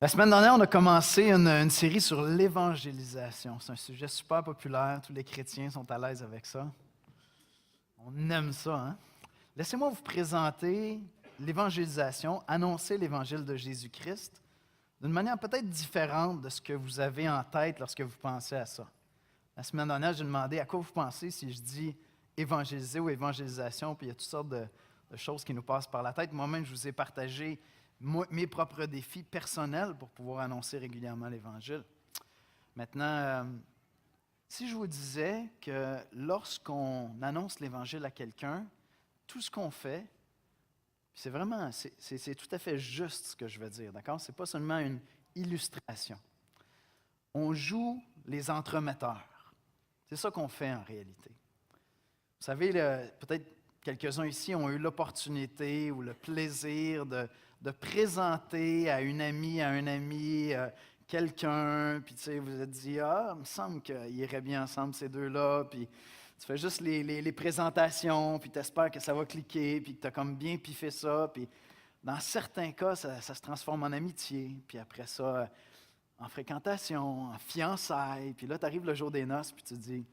La semaine dernière, on a commencé une série sur l'évangélisation. C'est un sujet super populaire. Tous les chrétiens sont à l'aise avec ça. On aime ça, hein? Laissez-moi vous présenter l'évangélisation, annoncer l'évangile de Jésus-Christ d'une manière peut-être différente de ce que vous avez en tête lorsque vous pensez à ça. La semaine dernière, j'ai demandé à quoi vous pensez si je dis évangéliser ou évangélisation, puis il y a toutes sortes de choses qui nous passent par la tête. Moi-même, je vous ai partagé mes propres défis personnels pour pouvoir annoncer régulièrement l'Évangile. Maintenant, si je vous disais que lorsqu'on annonce l'Évangile à quelqu'un, tout ce qu'on fait, c'est vraiment, c'est tout à fait juste ce que je veux dire, d'accord? Ce n'est pas seulement une illustration. On joue les entremetteurs. C'est ça qu'on fait en réalité. Vous savez, peut-être quelques-uns ici ont eu l'opportunité ou le plaisir de présenter à une amie, à un ami, quelqu'un, puis tu sais, vous vous êtes dit, ah, il me semble qu'ils iraient bien ensemble ces deux-là, puis tu fais juste les présentations, puis tu espères que ça va cliquer, puis que tu as comme bien piffé ça, puis dans certains cas, ça se transforme en amitié, puis après ça, en fréquentation, en fiançailles, puis là, tu arrives le jour des noces, puis tu te dis,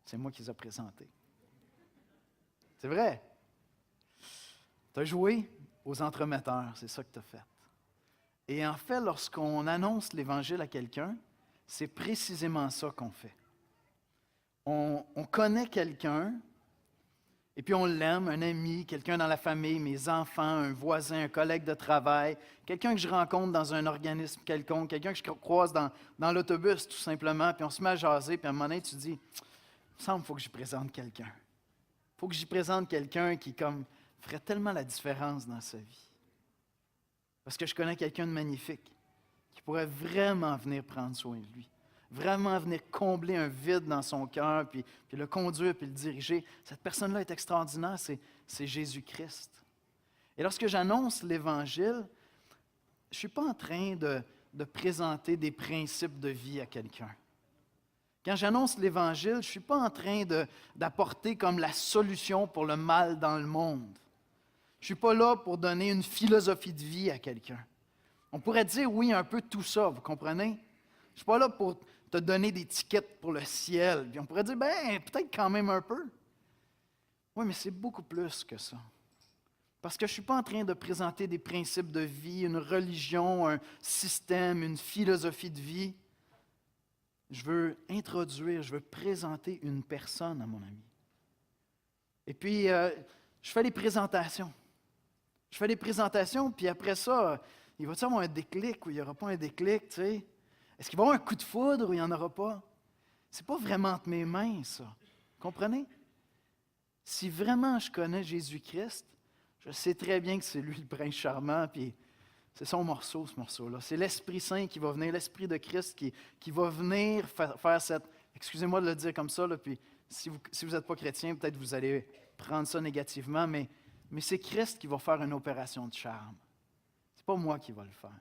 c'est moi qui les ai présentés. C'est vrai. Tu as joué aux entremetteurs, c'est ça que tu as fait. Et en fait, lorsqu'on annonce l'Évangile à quelqu'un, c'est précisément ça qu'on fait. On connaît quelqu'un, et puis on l'aime, un ami, quelqu'un dans la famille, mes enfants, un voisin, un collègue de travail, quelqu'un que je rencontre dans un organisme quelconque, quelqu'un que je croise dans l'autobus tout simplement, puis on se met à jaser, puis à un moment donné, tu te dis, il me semble qu'il faut que j'y présente quelqu'un. Il faut que j'y présente quelqu'un qui ferait tellement la différence dans sa vie. Parce que je connais quelqu'un de magnifique qui pourrait vraiment venir prendre soin de lui, vraiment venir combler un vide dans son cœur, puis le conduire, puis le diriger. Cette personne-là est extraordinaire, c'est Jésus-Christ. Et lorsque j'annonce l'Évangile, je ne suis pas en train de présenter des principes de vie à quelqu'un. Quand j'annonce l'Évangile, je ne suis pas en train d'apporter comme la solution pour le mal dans le monde. Je ne suis pas là pour donner une philosophie de vie à quelqu'un. On pourrait dire, oui, un peu tout ça, vous comprenez? Je ne suis pas là pour te donner des tickets pour le ciel. Puis on pourrait dire, peut-être quand même un peu. Oui, mais c'est beaucoup plus que ça. Parce que je ne suis pas en train de présenter des principes de vie, une religion, un système, une philosophie de vie. Je veux introduire, je veux présenter une personne à mon ami. Et puis, je fais les présentations. Je fais des présentations, puis après ça, il va-t-il avoir un déclic ou il n'y aura pas un déclic, tu sais? Est-ce qu'il va y avoir un coup de foudre ou il n'y en aura pas? C'est pas vraiment entre mes mains, ça. Comprenez? Si vraiment je connais Jésus-Christ, je sais très bien que c'est lui le prince charmant, puis c'est son morceau, ce morceau-là. C'est l'Esprit Saint qui va venir, l'Esprit de Christ qui va venir faire cette... Excusez-moi de le dire comme ça, là, puis si vous n'êtes pas chrétien, peut-être vous allez prendre ça négativement, mais c'est Christ qui va faire une opération de charme. Ce n'est pas moi qui va le faire.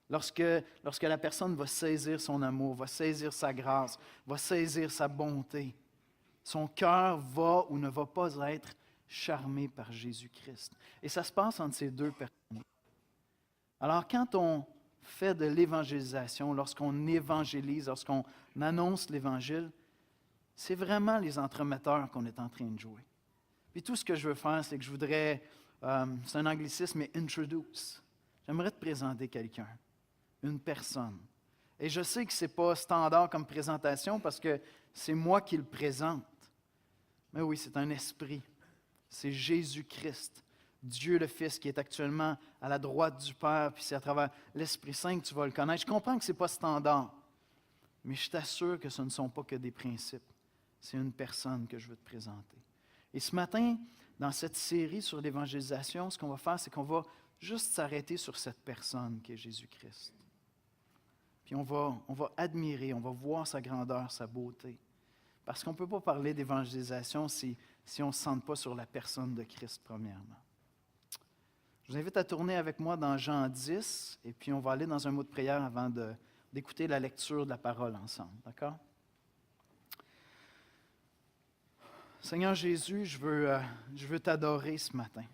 Lorsque la personne va saisir son amour, va saisir sa grâce, va saisir sa bonté, son cœur va ou ne va pas être charmé par Jésus-Christ. Et ça se passe entre ces deux personnes. Alors, quand on fait de l'évangélisation, lorsqu'on évangélise, lorsqu'on annonce l'Évangile, c'est vraiment les entremetteurs qu'on est en train de jouer. Puis tout ce que je veux faire, c'est que je voudrais, c'est un anglicisme, mais introduce. J'aimerais te présenter quelqu'un, une personne. Et je sais que ce n'est pas standard comme présentation parce que c'est moi qui le présente. Mais oui, c'est un esprit. C'est Jésus-Christ, Dieu le Fils, qui est actuellement à la droite du Père, puis c'est à travers l'Esprit Saint que tu vas le connaître. Je comprends que ce n'est pas standard, mais je t'assure que ce ne sont pas que des principes. C'est une personne que je veux te présenter. Et ce matin, dans cette série sur l'évangélisation, ce qu'on va faire, c'est qu'on va juste s'arrêter sur cette personne qui est Jésus-Christ. Puis on va admirer, on va voir sa grandeur, sa beauté. Parce qu'on ne peut pas parler d'évangélisation si on ne se sente pas sur la personne de Christ, premièrement. Je vous invite à tourner avec moi dans Jean 10, et puis on va aller dans un mot de prière avant d'écouter la lecture de la parole ensemble. D'accord? Seigneur Jésus, je veux t'adorer ce matin.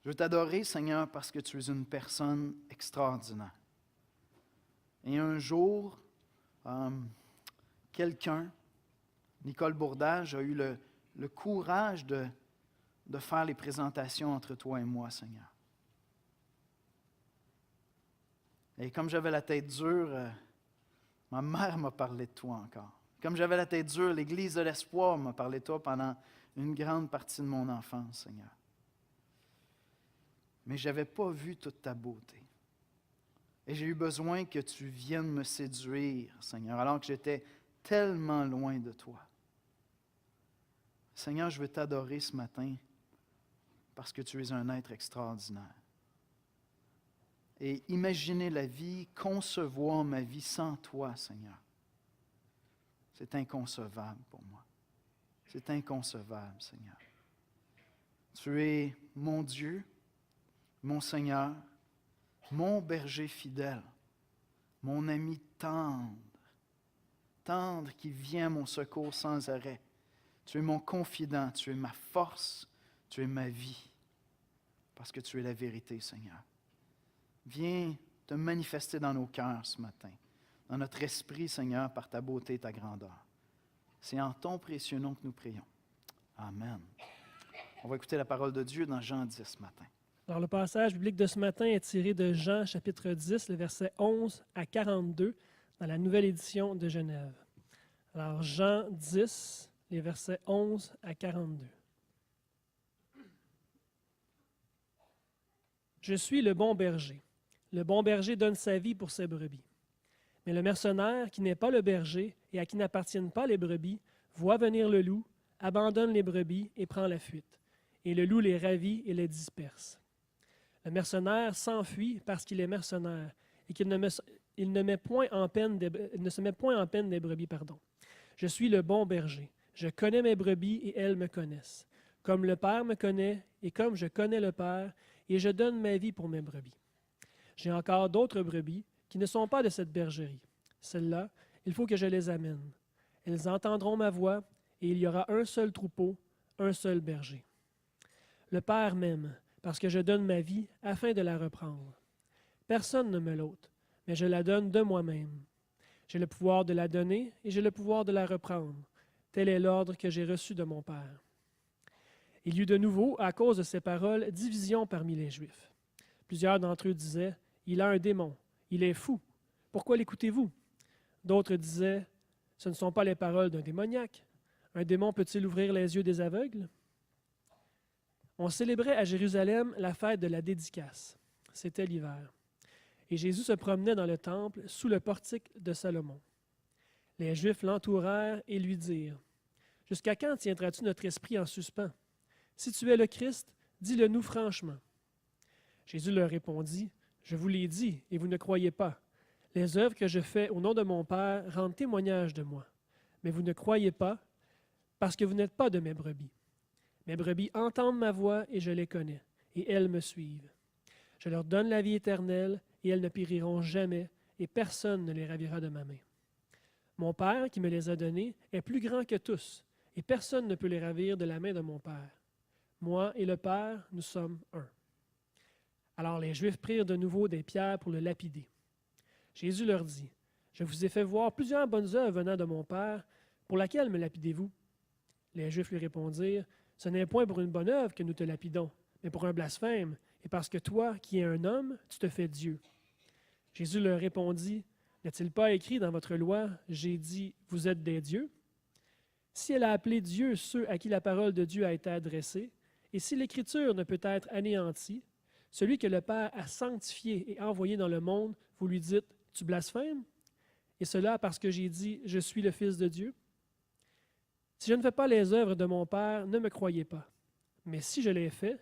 Je veux t'adorer, Seigneur, parce que tu es une personne extraordinaire. Et un jour, quelqu'un, Nicole Bourdage, a eu le courage de faire les présentations entre toi et moi, Seigneur. Et comme j'avais la tête dure, ma mère m'a parlé de toi encore. Comme j'avais la tête dure, l'Église de l'Espoir m'a parlé de toi pendant une grande partie de mon enfance, Seigneur. Mais je n'avais pas vu toute ta beauté. Et j'ai eu besoin que tu viennes me séduire, Seigneur, alors que j'étais tellement loin de toi. Seigneur, je veux t'adorer ce matin parce que tu es un être extraordinaire. Et imaginer la vie, concevoir ma vie sans toi, Seigneur, c'est inconcevable pour moi. C'est inconcevable, Seigneur. Tu es mon Dieu, mon Seigneur, mon berger fidèle, mon ami tendre, tendre qui vient à mon secours sans arrêt. Tu es mon confident, tu es ma force, tu es ma vie, parce que tu es la vérité, Seigneur. Viens te manifester dans nos cœurs ce matin, dans notre esprit, Seigneur, par ta beauté et ta grandeur. C'est en ton précieux nom que nous prions. Amen. On va écouter la parole de Dieu dans Jean 10 ce matin. Alors, le passage biblique de ce matin est tiré de Jean, chapitre 10, le verset 11 à 42, dans la nouvelle édition de Genève. Alors, Jean 10, les versets 11 à 42. Je suis le bon berger. Le bon berger donne sa vie pour ses brebis. Mais le mercenaire, qui n'est pas le berger et à qui n'appartiennent pas les brebis, voit venir le loup, abandonne les brebis et prend la fuite. Et le loup les ravit et les disperse. Le mercenaire s'enfuit parce qu'il est mercenaire et qu'il ne se met point en peine des brebis. Je suis le bon berger. Je connais mes brebis et elles me connaissent. Comme le Père me connaît et comme je connais le Père, et je donne ma vie pour mes brebis. J'ai encore d'autres brebis qui ne sont pas de cette bergerie. Celles-là, il faut que je les amène. Elles entendront ma voix et il y aura un seul troupeau, un seul berger. Le Père m'aime parce que je donne ma vie afin de la reprendre. Personne ne me l'ôte, mais je la donne de moi-même. J'ai le pouvoir de la donner et j'ai le pouvoir de la reprendre. Tel est l'ordre que j'ai reçu de mon Père. Il y eut de nouveau, à cause de ces paroles, division parmi les Juifs. Plusieurs d'entre eux disaient, « Il a un démon, il est fou. Pourquoi l'écoutez-vous? » D'autres disaient, « Ce ne sont pas les paroles d'un démoniaque. Un démon peut-il ouvrir les yeux des aveugles? » On célébrait à Jérusalem la fête de la dédicace. C'était l'hiver. Et Jésus se promenait dans le temple sous le portique de Salomon. Les Juifs l'entourèrent et lui dirent, « Jusqu'à quand tiendras-tu notre esprit en suspens? Si tu es le Christ, dis-le-nous franchement. » Jésus leur répondit, « Je vous l'ai dit, et vous ne croyez pas. Les œuvres que je fais au nom de mon Père rendent témoignage de moi. Mais vous ne croyez pas, parce que vous n'êtes pas de mes brebis. Mes brebis entendent ma voix, et je les connais, et elles me suivent. Je leur donne la vie éternelle, et elles ne périront jamais, et personne ne les ravira de ma main. Mon Père, qui me les a donnés, est plus grand que tous, et personne ne peut les ravir de la main de mon Père. Moi et le Père, nous sommes un. » Alors les Juifs prirent de nouveau des pierres pour le lapider. Jésus leur dit, « Je vous ai fait voir plusieurs bonnes œuvres venant de mon Père, pour laquelle me lapidez-vous? » Les Juifs lui répondirent, « Ce n'est point pour une bonne œuvre que nous te lapidons, mais pour un blasphème, et parce que toi, qui es un homme, tu te fais Dieu. » Jésus leur répondit, « N'est-il pas écrit dans votre loi, j'ai dit, vous êtes des dieux? Si elle a appelé Dieu ceux à qui la parole de Dieu a été adressée, et si l'Écriture ne peut être anéantie, celui que le Père a sanctifié et envoyé dans le monde, vous lui dites, tu blasphèmes? Et cela parce que j'ai dit, je suis le Fils de Dieu? Si je ne fais pas les œuvres de mon Père, ne me croyez pas. Mais si je les fais,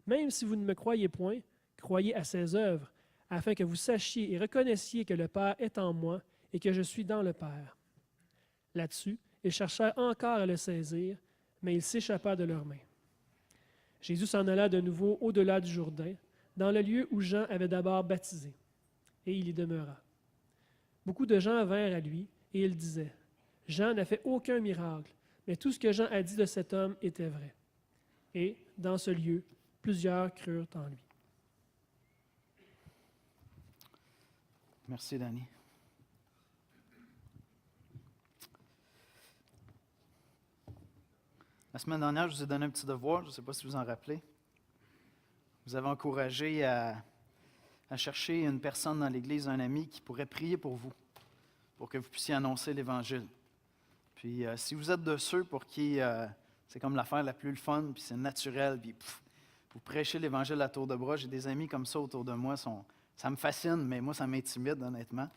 même si vous ne me croyez point, croyez à ces œuvres, afin que vous sachiez et reconnaissiez que le Père est en moi et que je suis dans le Père. » Là-dessus, ils cherchèrent encore à le saisir, mais il s'échappa de leurs mains. Jésus s'en alla de nouveau au-delà du Jourdain, dans le lieu où Jean avait d'abord baptisé, et il y demeura. Beaucoup de gens vinrent à lui, et ils disaient, « Jean n'a fait aucun miracle, mais tout ce que Jean a dit de cet homme était vrai. » Et, dans ce lieu, plusieurs crurent en lui. Merci, Danny. La semaine dernière, je vous ai donné un petit devoir, je ne sais pas si vous en rappelez. Vous avez encouragé à chercher une personne dans l'Église, un ami qui pourrait prier pour vous, pour que vous puissiez annoncer l'Évangile. Puis si vous êtes de ceux pour qui c'est comme l'affaire la plus fun, puis c'est naturel, puis vous prêchez l'Évangile à tour de bras, j'ai des amis comme ça autour de moi, ça me fascine, mais moi ça m'intimide honnêtement,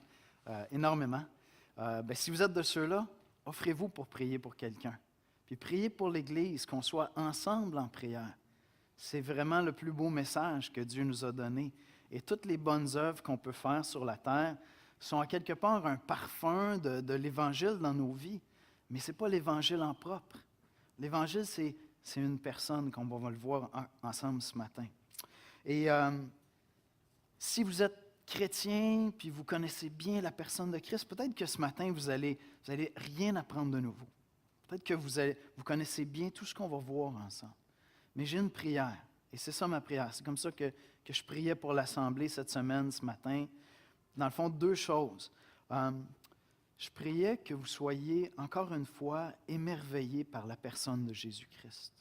énormément. Si vous êtes de ceux-là, offrez-vous pour prier pour quelqu'un. Puis priez pour l'Église, qu'on soit ensemble en prière. C'est vraiment le plus beau message que Dieu nous a donné. Et toutes les bonnes œuvres qu'on peut faire sur la terre sont à quelque part un parfum de l'Évangile dans nos vies. Mais ce n'est pas l'Évangile en propre. L'Évangile, c'est une personne, comme on va le voir ensemble ce matin. Et si vous êtes chrétien, puis vous connaissez bien la personne de Christ, peut-être que ce matin, vous allez rien apprendre de nouveau. Peut-être que vous connaissez bien tout ce qu'on va voir ensemble. Mais j'ai une prière, et c'est ça ma prière. C'est comme ça que je priais pour l'Assemblée cette semaine, ce matin. Dans le fond, deux choses. Je priais que vous soyez, encore une fois, émerveillés par la personne de Jésus-Christ.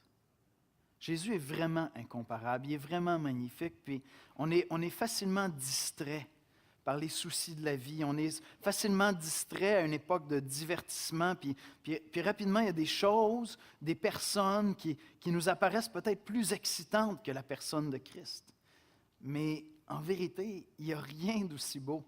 Jésus est vraiment incomparable, il est vraiment magnifique, puis on est facilement distrait par les soucis de la vie. On est facilement distrait à une époque de divertissement, puis rapidement, il y a des choses, des personnes qui nous apparaissent peut-être plus excitantes que la personne de Christ. Mais en vérité, il n'y a rien d'aussi beau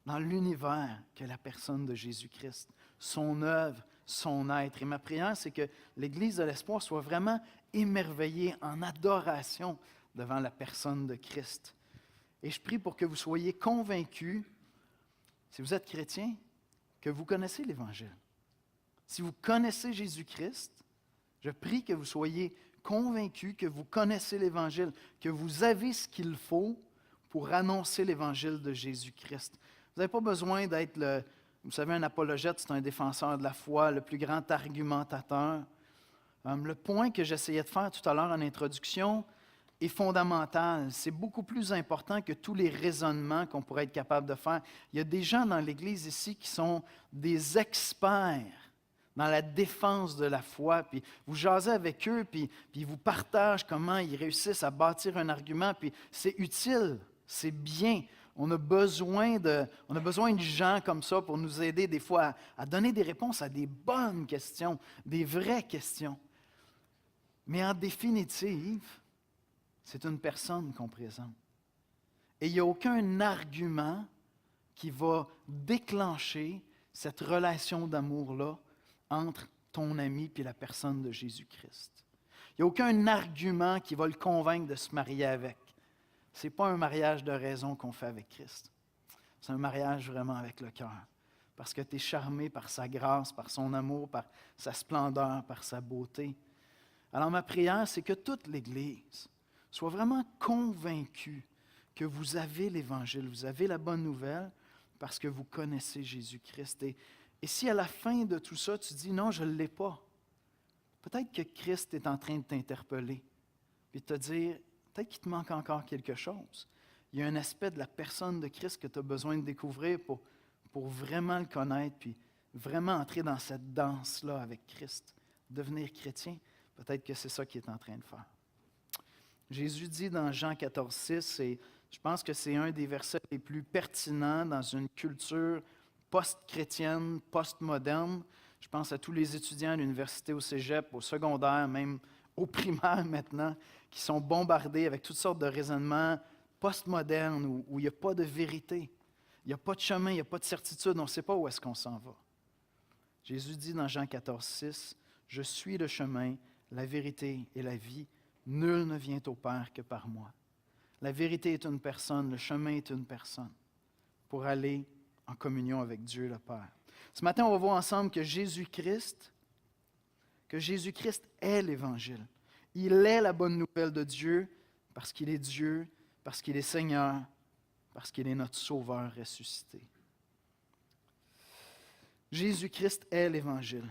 dans l'univers que la personne de Jésus-Christ, son œuvre, son être. Et ma prière, c'est que l'Église de l'Espoir soit vraiment émerveillée en adoration devant la personne de Christ. Et je prie pour que vous soyez convaincus, si vous êtes chrétien, que vous connaissez l'Évangile. Si vous connaissez Jésus-Christ, je prie que vous soyez convaincus que vous connaissez l'Évangile, que vous avez ce qu'il faut pour annoncer l'Évangile de Jésus-Christ. Vous n'avez pas besoin d'être vous savez, un apologète, c'est un défenseur de la foi, le plus grand argumentateur. Le point que j'essayais de faire tout à l'heure en introduction est fondamental. C'est beaucoup plus important que tous les raisonnements qu'on pourrait être capable de faire. Il y a des gens dans l'Église ici qui sont des experts dans la défense de la foi, puis vous jasez avec eux, puis ils vous partagent comment ils réussissent à bâtir un argument, puis c'est utile, c'est bien. On a besoin de gens comme ça pour nous aider des fois à donner des réponses à des bonnes questions, des vraies questions. Mais en définitive, c'est une personne qu'on présente. Et il n'y a aucun argument qui va déclencher cette relation d'amour-là entre ton ami et la personne de Jésus-Christ. Il n'y a aucun argument qui va le convaincre de se marier avec. Ce n'est pas un mariage de raison qu'on fait avec Christ. C'est un mariage vraiment avec le cœur. Parce que tu es charmé par sa grâce, par son amour, par sa splendeur, par sa beauté. Alors ma prière, c'est que toute l'Église soit vraiment convaincue que vous avez l'Évangile, vous avez la bonne nouvelle parce que vous connaissez Jésus-Christ. Et si à la fin de tout ça, tu dis « Non, je ne l'ai pas », peut-être que Christ est en train de t'interpeller et de te dire « Peut-être qu'il te manque encore quelque chose. » Il y a un aspect de la personne de Christ que tu as besoin de découvrir pour vraiment le connaître puis vraiment entrer dans cette danse-là avec Christ, devenir chrétien. Peut-être que c'est ça qu'il est en train de faire. Jésus dit dans Jean 14, 6, et je pense que c'est un des versets les plus pertinents dans une culture post-chrétienne, post-moderne. Je pense à tous les étudiants à l'université, au cégep, au secondaire, même au primaire maintenant, qui sont bombardés avec toutes sortes de raisonnements post-modernes où il n'y a pas de vérité, il n'y a pas de chemin, il n'y a pas de certitude, on ne sait pas où est-ce qu'on s'en va. Jésus dit dans Jean 14, 6, « Je suis le chemin, la vérité et la vie. Nul ne vient au Père que par moi. » La vérité est une personne, le chemin est une personne pour aller en communion avec Dieu le Père. Ce matin, on va voir ensemble que Jésus-Christ est l'Évangile. Il est la bonne nouvelle de Dieu, parce qu'il est Seigneur, parce qu'il est notre Sauveur ressuscité. Jésus-Christ est l'Évangile.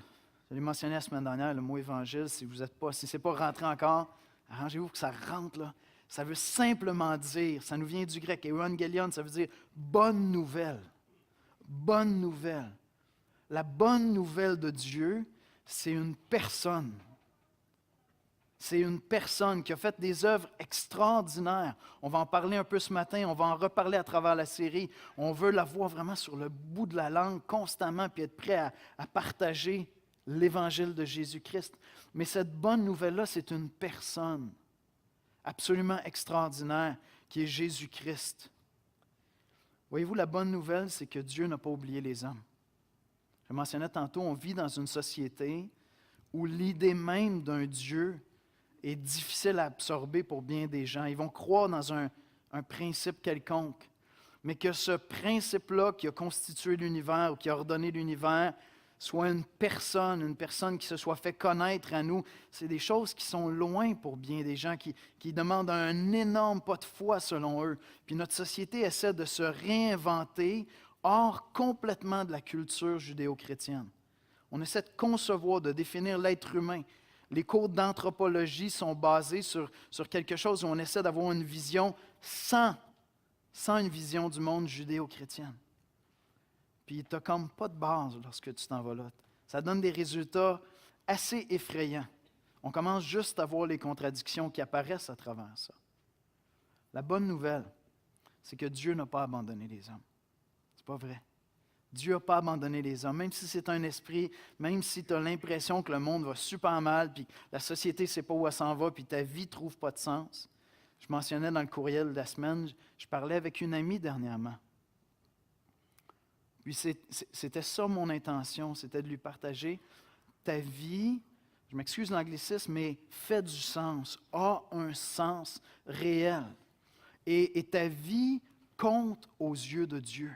Je l'ai mentionné la semaine dernière, le mot Évangile, si ce n'est pas rentré encore arrangez-vous que ça rentre là. Ça veut simplement dire, ça nous vient du grec, evangelion, ça veut dire bonne nouvelle. Bonne nouvelle. La bonne nouvelle de Dieu, c'est une personne. C'est une personne qui a fait des œuvres extraordinaires. On va en parler un peu ce matin, on va en reparler à travers la série. On veut la voir vraiment sur le bout de la langue constamment, puis être prêt à partager l'évangile de Jésus-Christ. Mais cette bonne nouvelle-là, c'est une personne absolument extraordinaire qui est Jésus-Christ. Voyez-vous, la bonne nouvelle, c'est que Dieu n'a pas oublié les hommes. Je mentionnais tantôt, on vit dans une société où l'idée même d'un Dieu est difficile à absorber pour bien des gens. Ils vont croire dans un principe quelconque, mais que ce principe-là qui a constitué l'univers ou qui a ordonné l'univers soit une personne qui se soit fait connaître à nous, c'est des choses qui sont loin pour bien des gens, qui demandent un énorme pas de foi selon eux. Puis notre société essaie de se réinventer hors complètement de la culture judéo-chrétienne. On essaie de concevoir, de définir l'être humain. Les cours d'anthropologie sont basés sur quelque chose où on essaie d'avoir une vision sans une vision du monde judéo-chrétienne. Puis tu n'as comme pas de base lorsque tu t'en vas là. Ça donne des résultats assez effrayants. On commence juste à voir les contradictions qui apparaissent à travers ça. La bonne nouvelle, c'est que Dieu n'a pas abandonné les hommes. C'est pas vrai. Dieu n'a pas abandonné les hommes, même si c'est un esprit, même si tu as l'impression que le monde va super mal, puis la société ne sait pas où elle s'en va, puis ta vie ne trouve pas de sens. Je mentionnais dans le courriel de la semaine, je parlais avec une amie dernièrement. Puis c'était ça mon intention, c'était de lui partager ta vie, je m'excuse l'anglicisme, mais fait du sens, a un sens réel. Et ta vie compte aux yeux de Dieu.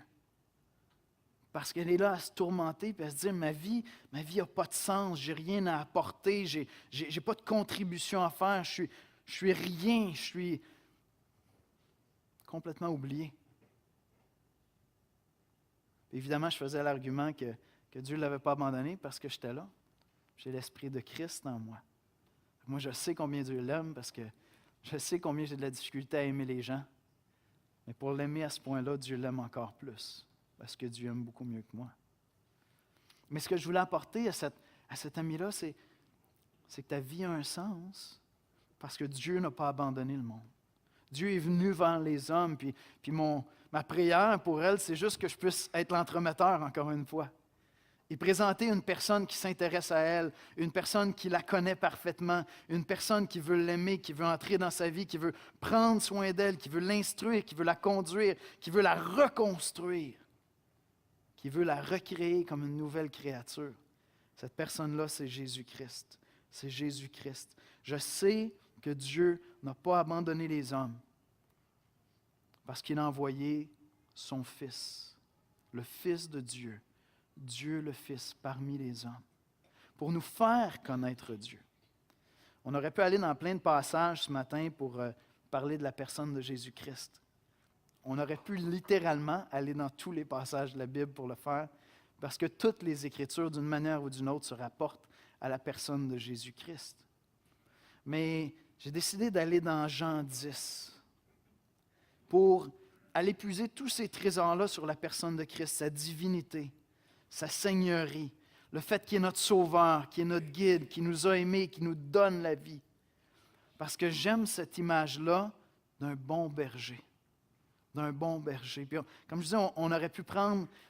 Parce qu'elle est là à se tourmenter et à se dire, ma vie n'a pas de sens, j'ai rien à apporter, j'ai pas de contribution à faire, je suis rien, je suis complètement oublié. Évidemment, je faisais l'argument que Dieu ne l'avait pas abandonné parce que j'étais là. J'ai l'Esprit de Christ en moi. Moi, je sais combien Dieu l'aime parce que je sais combien j'ai de la difficulté à aimer les gens. Mais pour l'aimer à ce point-là, Dieu l'aime encore plus parce que Dieu aime beaucoup mieux que moi. Mais ce que je voulais apporter à cet ami-là, c'est que ta vie a un sens parce que Dieu n'a pas abandonné le monde. Dieu est venu vers les hommes, puis ma prière pour elle, c'est juste que je puisse être l'entremetteur, encore une fois. Et présenter une personne qui s'intéresse à elle, une personne qui la connaît parfaitement, une personne qui veut l'aimer, qui veut entrer dans sa vie, qui veut prendre soin d'elle, qui veut l'instruire, qui veut la conduire, qui veut la reconstruire, qui veut la recréer comme une nouvelle créature. Cette personne-là, c'est Jésus-Christ. C'est Jésus-Christ. Je sais que Dieu n'a pas abandonné les hommes parce qu'il a envoyé son Fils, le Fils de Dieu, Dieu le Fils parmi les hommes, pour nous faire connaître Dieu. On aurait pu aller dans plein de passages ce matin pour parler de la personne de Jésus-Christ. On aurait pu littéralement aller dans tous les passages de la Bible pour le faire, parce que toutes les Écritures, d'une manière ou d'une autre, se rapportent à la personne de Jésus-Christ. Mais j'ai décidé d'aller dans Jean 10 pour aller puiser tous ces trésors-là sur la personne de Christ, sa divinité, sa seigneurie, le fait qu'il est notre sauveur, qu'il est notre guide, qu'il nous a aimés, qu'il nous donne la vie. Parce que j'aime cette image-là d'un bon berger. D'un bon berger. Puis comme je disais, on aurait pu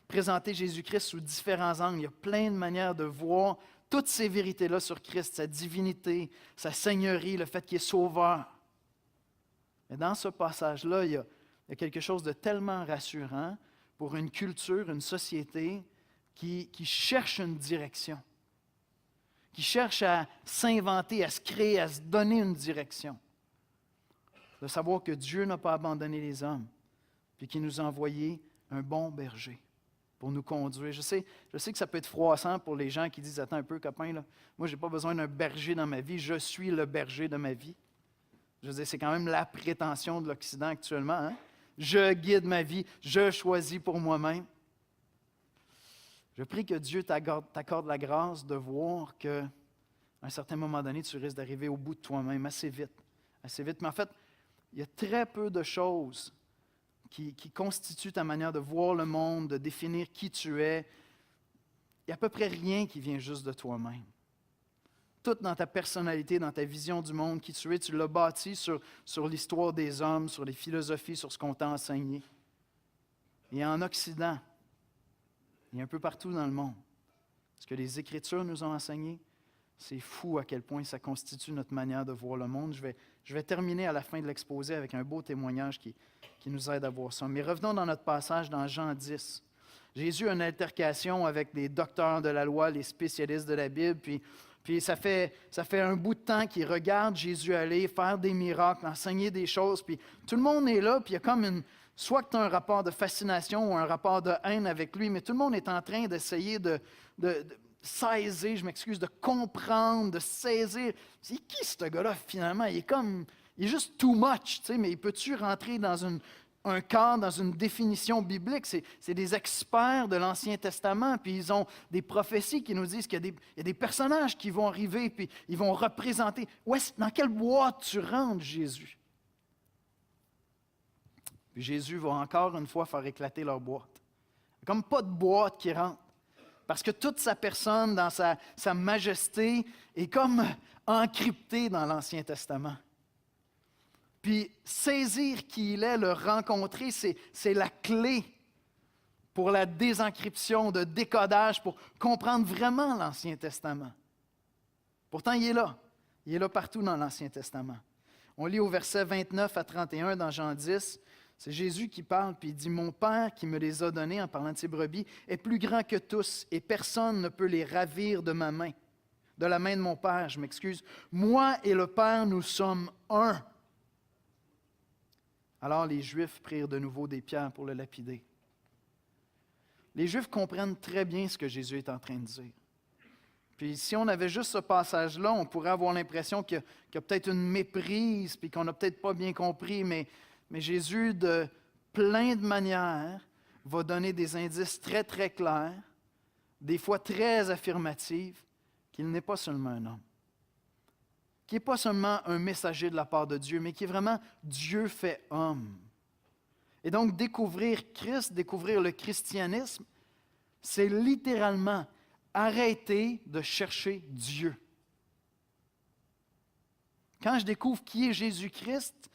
présenter Jésus-Christ sous différents angles. Il y a plein de manières de voir toutes ces vérités-là sur Christ, sa divinité, sa seigneurie, le fait qu'il est sauveur. Mais dans ce passage-là, il y a quelque chose de tellement rassurant pour une culture, une société qui cherche une direction, qui cherche à s'inventer, à se créer, à se donner une direction. De savoir que Dieu n'a pas abandonné les hommes, puis qu'il nous a envoyé un bon berger pour nous conduire. Je sais que ça peut être froissant pour les gens qui disent « Attends un peu, copain, là. Moi, je n'ai pas besoin d'un berger dans ma vie, je suis le berger de ma vie. » Je veux dire, c'est quand même la prétention de l'Occident actuellement. Hein? Je guide ma vie, je choisis pour moi-même. Je prie que Dieu t'accorde la grâce de voir qu'à un certain moment donné, tu risques d'arriver au bout de toi-même assez vite. assez vite. Mais en fait, il y a très peu de choses qui constituent ta manière de voir le monde, de définir qui tu es. Il n'y a à peu près rien qui vient juste de toi-même. Tout dans ta personnalité, dans ta vision du monde, qui tu es, tu l'as bâti sur l'histoire des hommes, sur les philosophies, sur ce qu'on t'a enseigné. Et en Occident, et un peu partout dans le monde, ce que les Écritures nous ont enseigné, c'est fou à quel point ça constitue notre manière de voir le monde. Je vais terminer à la fin de l'exposé avec un beau témoignage qui nous aide à voir ça. Mais revenons dans notre passage dans Jean 10. Jésus a une altercation avec des docteurs de la loi, les spécialistes de la Bible, puis ça fait un bout de temps qu'ils regardent Jésus aller faire des miracles, enseigner des choses, puis tout le monde est là, puis il y a comme soit que tu as un rapport de fascination ou un rapport de haine avec lui, mais tout le monde est en train d'essayer de saisir, je m'excuse, de comprendre, de saisir. C'est qui ce gars-là finalement? Il est juste too much, tu sais, mais peux-tu rentrer dans un cadre, dans une définition biblique? C'est des experts de l'Ancien Testament, puis ils ont des prophéties qui nous disent qu'il y a des personnages qui vont arriver, puis ils vont représenter. Dans quelle boîte tu rentres, Jésus? Puis Jésus va encore une fois faire éclater leur boîte. Comme pas de boîte qui rentre. Parce que toute sa personne, dans sa majesté, est comme encryptée dans l'Ancien Testament. Puis saisir qui il est, le rencontrer, c'est la clé pour la désencryption, de décodage, pour comprendre vraiment l'Ancien Testament. Pourtant, il est là. Il est là partout dans l'Ancien Testament. On lit au verset 29 à 31 dans Jean 10. C'est Jésus qui parle, puis il dit « Mon Père qui me les a donnés, en parlant de ses brebis, est plus grand que tous, et personne ne peut les ravir de ma main. De la main de mon Père, je m'excuse. Moi et le Père, nous sommes un. » Alors les Juifs prirent de nouveau des pierres pour le lapider. Les Juifs comprennent très bien ce que Jésus est en train de dire. Puis si on avait juste ce passage-là, on pourrait avoir l'impression qu'il y a peut-être une méprise, puis qu'on n'a peut-être pas bien compris, mais Jésus, de plein de manières, va donner des indices très, très clairs, des fois très affirmatifs, qu'il n'est pas seulement un homme, qui n'est pas seulement un messager de la part de Dieu, mais qui est vraiment Dieu fait homme. Et donc, découvrir Christ, découvrir le christianisme, c'est littéralement arrêter de chercher Dieu. Quand je découvre qui est Jésus-Christ,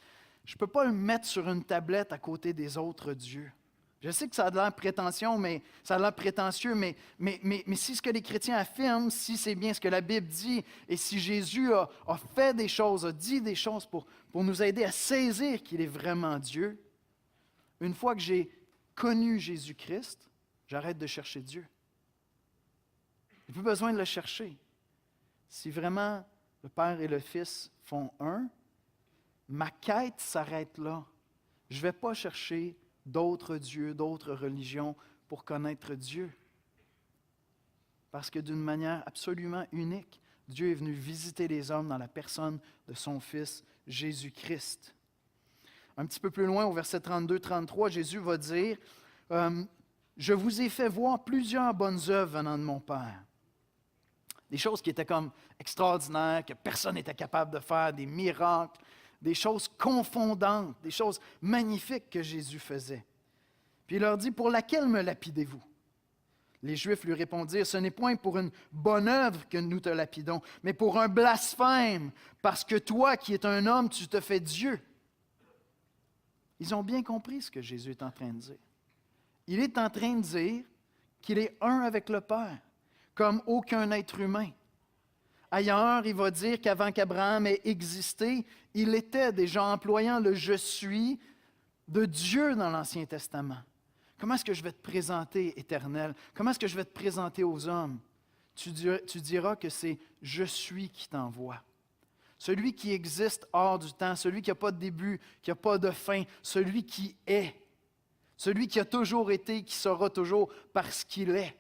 je ne peux pas le mettre sur une tablette à côté des autres dieux. Je sais que ça a l'air prétentieux, mais si ce que les chrétiens affirment, si c'est bien ce que la Bible dit, et si Jésus a fait des choses, a dit des choses pour nous aider à saisir qu'il est vraiment Dieu, une fois que j'ai connu Jésus-Christ, j'arrête de chercher Dieu. Il n'y a plus besoin de le chercher. Si vraiment le Père et le Fils font un, ma quête s'arrête là. Je ne vais pas chercher d'autres dieux, d'autres religions pour connaître Dieu. Parce que d'une manière absolument unique, Dieu est venu visiter les hommes dans la personne de son Fils Jésus-Christ. Un petit peu plus loin, au verset 32-33, Jésus va dire « Je vous ai fait voir plusieurs bonnes œuvres venant de mon Père. » Des choses qui étaient comme extraordinaires, que personne n'était capable de faire, des miracles, des choses confondantes, des choses magnifiques que Jésus faisait. Puis il leur dit, « Pour laquelle me lapidez-vous? » Les Juifs lui répondirent, « Ce n'est point pour une bonne œuvre que nous te lapidons, mais pour un blasphème, parce que toi qui es un homme, tu te fais Dieu. » Ils ont bien compris ce que Jésus est en train de dire. Il est en train de dire qu'il est un avec le Père, comme aucun être humain. Ailleurs, il va dire qu'avant qu'Abraham ait existé, il était déjà employant le « je suis » de Dieu dans l'Ancien Testament. Comment est-ce que je vais te présenter, Éternel? Comment est-ce que je vais te présenter aux hommes? Tu diras que c'est « je suis » qui t'envoie. Celui qui existe hors du temps, celui qui n'a pas de début, qui n'a pas de fin, celui qui est. Celui qui a toujours été, qui sera toujours parce qu'il est.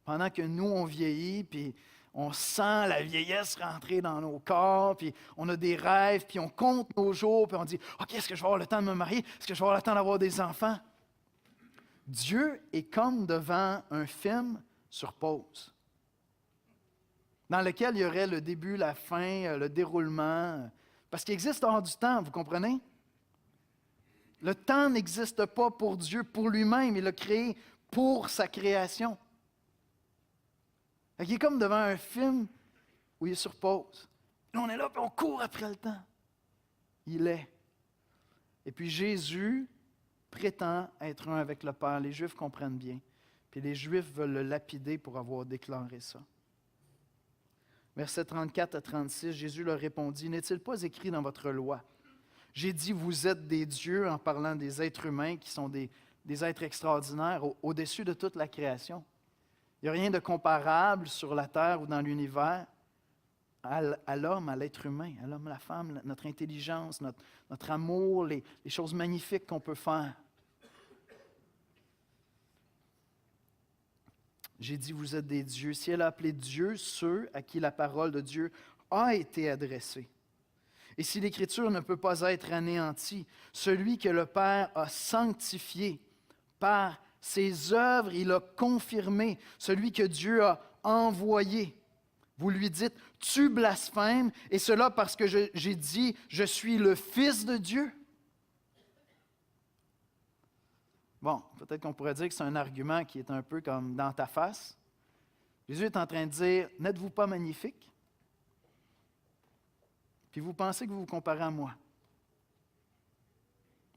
Pendant que nous, on vieillit, puis on sent la vieillesse rentrer dans nos corps, puis on a des rêves, puis on compte nos jours, puis on dit « OK, est-ce que je vais avoir le temps de me marier? Est-ce que je vais avoir le temps d'avoir des enfants? » Dieu est comme devant un film sur pause, dans lequel il y aurait le début, la fin, le déroulement, Parce qu'il existe hors du temps, vous comprenez? Le temps n'existe pas pour Dieu, pour lui-même. Il l'a créé pour sa création. Il est comme devant un film où il est sur pause. Là, on est là et on court après le temps. Il est. Et puis Jésus prétend être un avec le Père. Les Juifs comprennent bien. Puis les Juifs veulent le lapider pour avoir déclaré ça. Versets 34 à 36, Jésus leur répondit, « N'est-il pas écrit dans votre loi? J'ai dit, vous êtes des dieux en parlant des êtres humains qui sont des êtres extraordinaires au-dessus de toute la création. Il n'y a rien de comparable sur la terre ou dans l'univers à l'homme, à l'être humain, à l'homme, la femme, notre intelligence, notre amour, les choses magnifiques qu'on peut faire. J'ai dit, vous êtes des dieux. Si elle a appelé Dieu ceux à qui la parole de Dieu a été adressée. Et si l'Écriture ne peut pas être anéantie, celui que le Père a sanctifié par ses œuvres, il a confirmé, celui que Dieu a envoyé. Vous lui dites, tu blasphèmes, et cela parce que j'ai dit, je suis le Fils de Dieu. Bon, peut-être qu'on pourrait dire que c'est un argument qui est un peu comme dans ta face. Jésus est en train de dire, n'êtes-vous pas magnifique? Puis vous pensez que vous vous comparez à moi.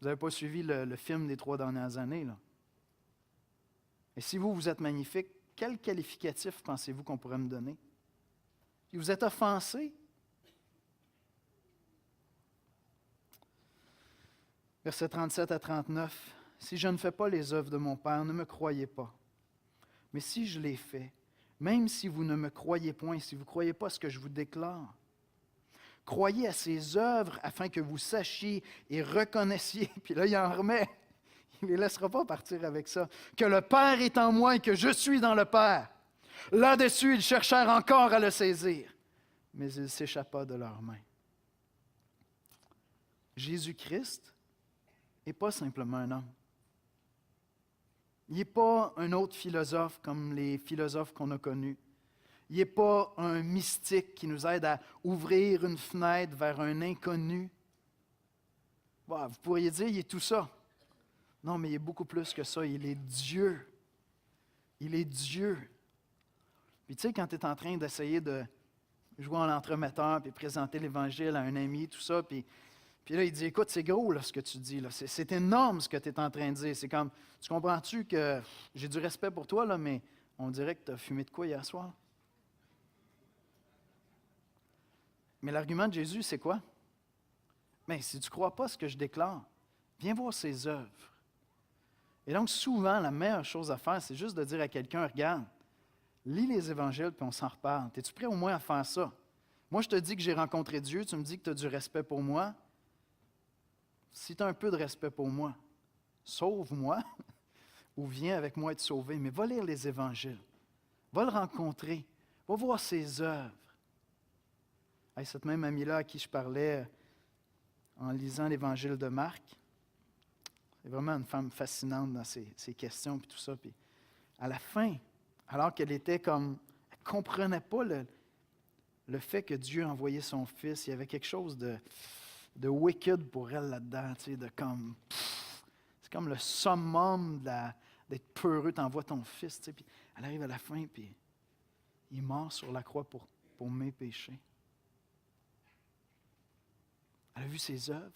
Vous n'avez pas suivi le film des 3 dernières années, là. Et si vous êtes magnifique, quel qualificatif pensez-vous qu'on pourrait me donner? Puis vous êtes offensé. Versets 37 à 39. Si je ne fais pas les œuvres de mon Père, ne me croyez pas. Mais si je les fais, même si vous ne me croyez point, si vous ne croyez pas ce que je vous déclare, croyez à ses œuvres afin que vous sachiez et reconnaissiez. Puis là, il en remet. Il ne les laissera pas partir avec ça. Que le Père est en moi et que je suis dans le Père. Là-dessus, ils cherchèrent encore à le saisir, mais il s'échappa de leurs mains. Jésus-Christ n'est pas simplement un homme. Il n'est pas un autre philosophe comme les philosophes qu'on a connus. Il n'est pas un mystique qui nous aide à ouvrir une fenêtre vers un inconnu. Bon, vous pourriez dire, il est tout ça. Non, mais il est beaucoup plus que ça. Il est Dieu. Il est Dieu. Puis tu sais, quand tu es en train d'essayer de jouer en l'entremetteur, puis présenter l'Évangile à un ami, tout ça, puis là, il dit, écoute, c'est gros là, ce que tu dis. Là. C'est énorme ce que tu es en train de dire. C'est comme, tu comprends-tu que j'ai du respect pour toi, là, mais on dirait que tu as fumé de quoi hier soir? Mais l'argument de Jésus, c'est quoi? Mais si tu ne crois pas ce que je déclare, viens voir ses œuvres. Et donc, souvent, la meilleure chose à faire, c'est juste de dire à quelqu'un, regarde, lis les évangiles, puis on s'en reparle. Es-tu prêt au moins à faire ça? Moi, je te dis que j'ai rencontré Dieu, tu me dis que tu as du respect pour moi. Si tu as un peu de respect pour moi, sauve-moi ou viens avec moi être sauvé. Mais va lire les évangiles. Va le rencontrer. Va voir ses œuvres. Hey, cette même amie-là à qui je parlais en lisant l'évangile de Marc, c'est vraiment une femme fascinante dans ses questions et tout ça. Puis à la fin, alors qu'elle était comme, elle ne comprenait pas le fait que Dieu envoyait son Fils, il y avait quelque chose de wicked pour elle là-dedans, tu sais, de comme, c'est comme le summum d'être peureux, t'envoies ton Fils, tu sais, puis elle arrive à la fin, puis il est mort sur la croix pour mes péchés. Elle a vu ses œuvres,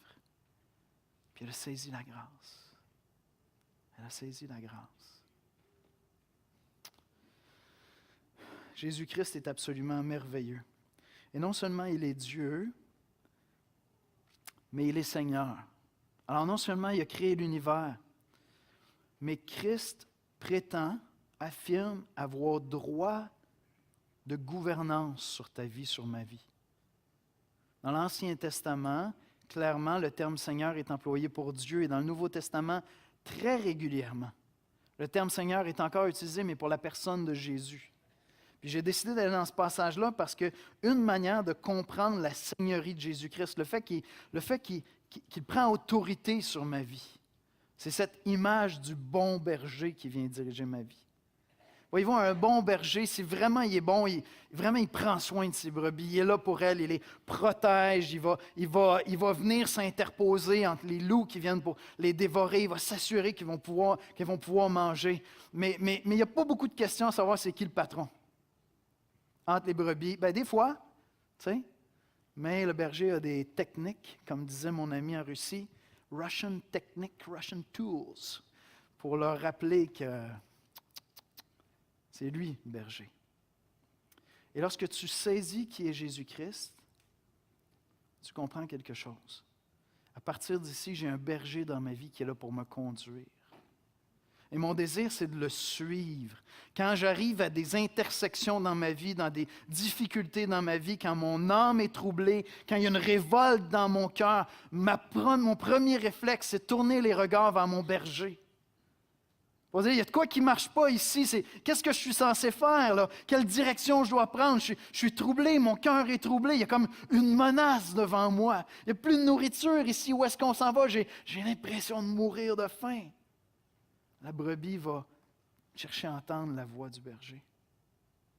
puis elle a saisi la grâce. Elle a saisi la grâce. Jésus-Christ est absolument merveilleux. Et non seulement il est Dieu, mais il est Seigneur. Alors non seulement il a créé l'univers, mais Christ prétend, affirme avoir droit de gouvernance sur ta vie, sur ma vie. Dans l'Ancien Testament, clairement, le terme Seigneur est employé pour Dieu et dans le Nouveau Testament, très régulièrement. Le terme Seigneur est encore utilisé, mais pour la personne de Jésus. Puis j'ai décidé d'aller dans ce passage-là parce qu'une manière de comprendre la seigneurie de Jésus-Christ, le fait qu'il prend autorité sur ma vie, c'est cette image du bon berger qui vient diriger ma vie. Voyez-vous, un bon berger, si vraiment il est bon, vraiment il prend soin de ses brebis, il est là pour elles, il les protège, il va venir s'interposer entre les loups qui viennent pour les dévorer, il va s'assurer qu'ils vont pouvoir manger. Mais il n'y a pas beaucoup de questions à savoir c'est qui le patron entre les brebis. Bien, des fois, tu sais, mais le berger a des techniques, comme disait mon ami en Russie, Russian techniques, Russian tools, pour leur rappeler que c'est lui, le berger. Et lorsque tu saisis qui est Jésus-Christ, tu comprends quelque chose. À partir d'ici, j'ai un berger dans ma vie qui est là pour me conduire. Et mon désir, c'est de le suivre. Quand j'arrive à des intersections dans ma vie, dans des difficultés dans ma vie, quand mon âme est troublée, quand il y a une révolte dans mon cœur, mon premier réflexe, c'est tourner les regards vers mon berger. Vous dire, il y a de quoi qui ne marche pas ici. Qu'est-ce que je suis censé faire, là? Quelle direction je dois prendre? Je suis troublé, mon cœur est troublé. Il y a comme une menace devant moi. Il n'y a plus de nourriture ici. Où est-ce qu'on s'en va? J'ai l'impression de mourir de faim. La brebis va chercher à entendre la voix du berger.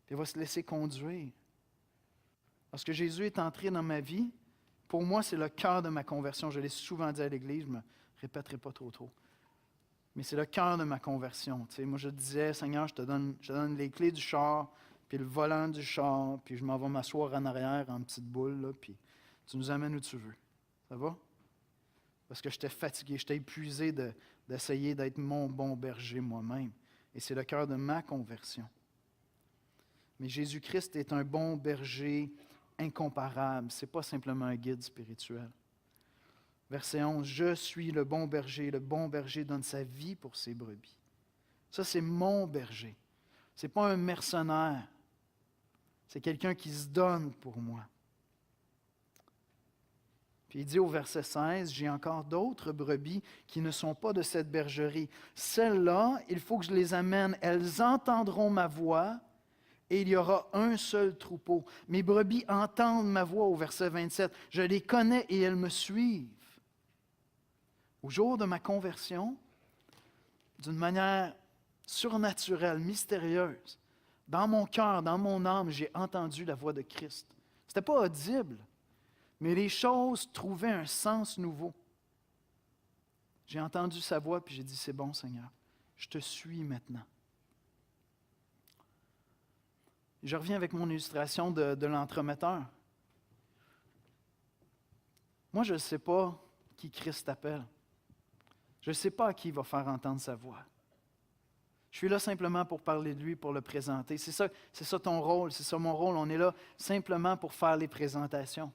Puis elle va se laisser conduire. Lorsque Jésus est entré dans ma vie, pour moi, c'est le cœur de ma conversion. Je l'ai souvent dit à l'Église, je ne me répéterai pas trop. Mais c'est le cœur de ma conversion. Tu sais, moi, je disais, Seigneur, je te donne les clés du char, puis le volant du char, puis je m'en vais m'asseoir en arrière en petite boule, là, puis tu nous amènes où tu veux. Ça va? Parce que j'étais fatigué, j'étais épuisé d'essayer d'être mon bon berger moi-même. Et c'est le cœur de ma conversion. Mais Jésus-Christ est un bon berger incomparable. Ce n'est pas simplement un guide spirituel. Verset 11, « Je suis le bon berger donne sa vie pour ses brebis. » Ça, c'est mon berger. Ce n'est pas un mercenaire. C'est quelqu'un qui se donne pour moi. Puis il dit au verset 16, « J'ai encore d'autres brebis qui ne sont pas de cette bergerie. Celles-là, il faut que je les amène. Elles entendront ma voix et il y aura un seul troupeau. Mes brebis entendent ma voix au verset 27. Je les connais et elles me suivent. » Au jour de ma conversion, d'une manière surnaturelle, mystérieuse, dans mon cœur, dans mon âme, j'ai entendu la voix de Christ. Ce n'était pas audible, mais les choses trouvaient un sens nouveau. J'ai entendu sa voix, puis j'ai dit, c'est bon, Seigneur, je te suis maintenant. Je reviens avec mon illustration de l'entremetteur. Moi, je ne sais pas qui Christ appelle. Je ne sais pas à qui il va faire entendre sa voix. Je suis là simplement pour parler de lui, pour le présenter. C'est ça ton rôle, c'est ça mon rôle. On est là simplement pour faire les présentations.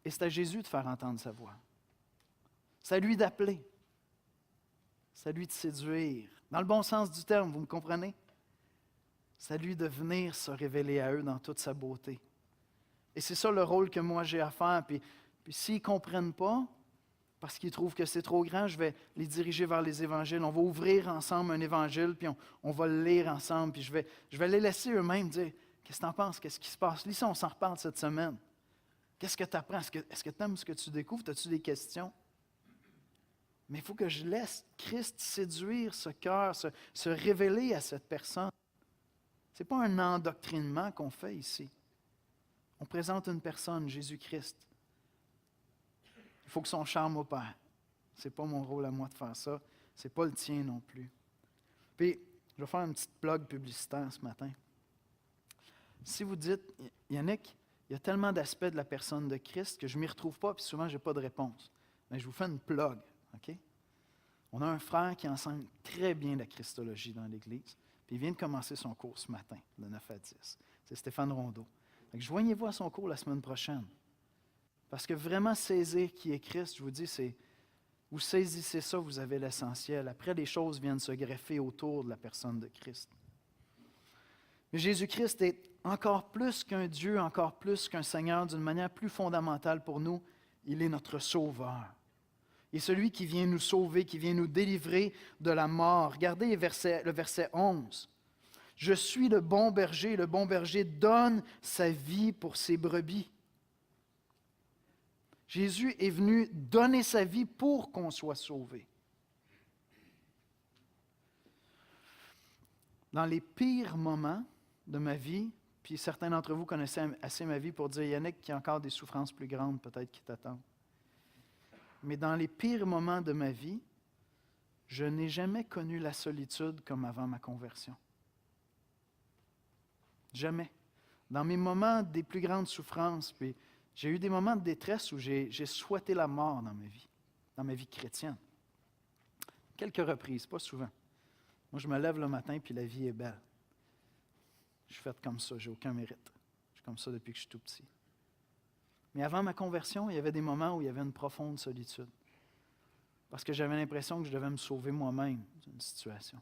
Et c'est à Jésus de faire entendre sa voix. C'est à lui d'appeler. C'est à lui de séduire. Dans le bon sens du terme, vous me comprenez? C'est à lui de venir se révéler à eux dans toute sa beauté. Et c'est ça le rôle que moi j'ai à faire. Puis s'ils ne comprennent pas, parce qu'ils trouvent que c'est trop grand, je vais les diriger vers les évangiles. On va ouvrir ensemble un évangile, puis on va le lire ensemble, puis je vais les laisser eux-mêmes dire, qu'est-ce que tu en penses, qu'est-ce qui se passe? Lis ça, on s'en reparle cette semaine. Qu'est-ce que tu apprends? Est-ce que tu aimes ce que tu découvres? As-tu des questions? Mais il faut que je laisse Christ séduire ce cœur, se révéler à cette personne. Ce n'est pas un endoctrinement qu'on fait ici. On présente une personne, Jésus-Christ. Il faut que son charme opère. Ce n'est pas mon rôle à moi de faire ça. Ce n'est pas le tien non plus. Puis, je vais faire une petite plug publicitaire ce matin. Si vous dites, Yannick, il y a tellement d'aspects de la personne de Christ que je ne m'y retrouve pas, puis souvent, je n'ai pas de réponse. Mais je vous fais une plug, OK? On a un frère qui enseigne très bien la Christologie dans l'Église, puis il vient de commencer son cours ce matin, de 9 à 10. C'est Stéphane Rondeau. Donc, joignez-vous à son cours la semaine prochaine. Parce que vraiment saisir qui est Christ, je vous dis, vous saisissez ça, vous avez l'essentiel. Après, les choses viennent se greffer autour de la personne de Christ. Mais Jésus-Christ est encore plus qu'un Dieu, encore plus qu'un Seigneur, d'une manière plus fondamentale pour nous. Il est notre Sauveur. Il est celui qui vient nous sauver, qui vient nous délivrer de la mort. Regardez le verset 11. « Je suis le bon berger donne sa vie pour ses brebis. » Jésus est venu donner sa vie pour qu'on soit sauvé. Dans les pires moments de ma vie, puis certains d'entre vous connaissez assez ma vie pour dire, Yannick, qu'il y a encore des souffrances plus grandes peut-être qui t'attendent. Mais dans les pires moments de ma vie, je n'ai jamais connu la solitude comme avant ma conversion. Jamais. Dans mes moments des plus grandes souffrances, puis j'ai eu des moments de détresse où j'ai souhaité la mort dans ma vie chrétienne. Quelques reprises, pas souvent. Moi, je me lève le matin, puis la vie est belle. Je suis fait comme ça, j'ai aucun mérite. Je suis comme ça depuis que je suis tout petit. Mais avant ma conversion, il y avait des moments où il y avait une profonde solitude. Parce que j'avais l'impression que je devais me sauver moi-même d'une situation.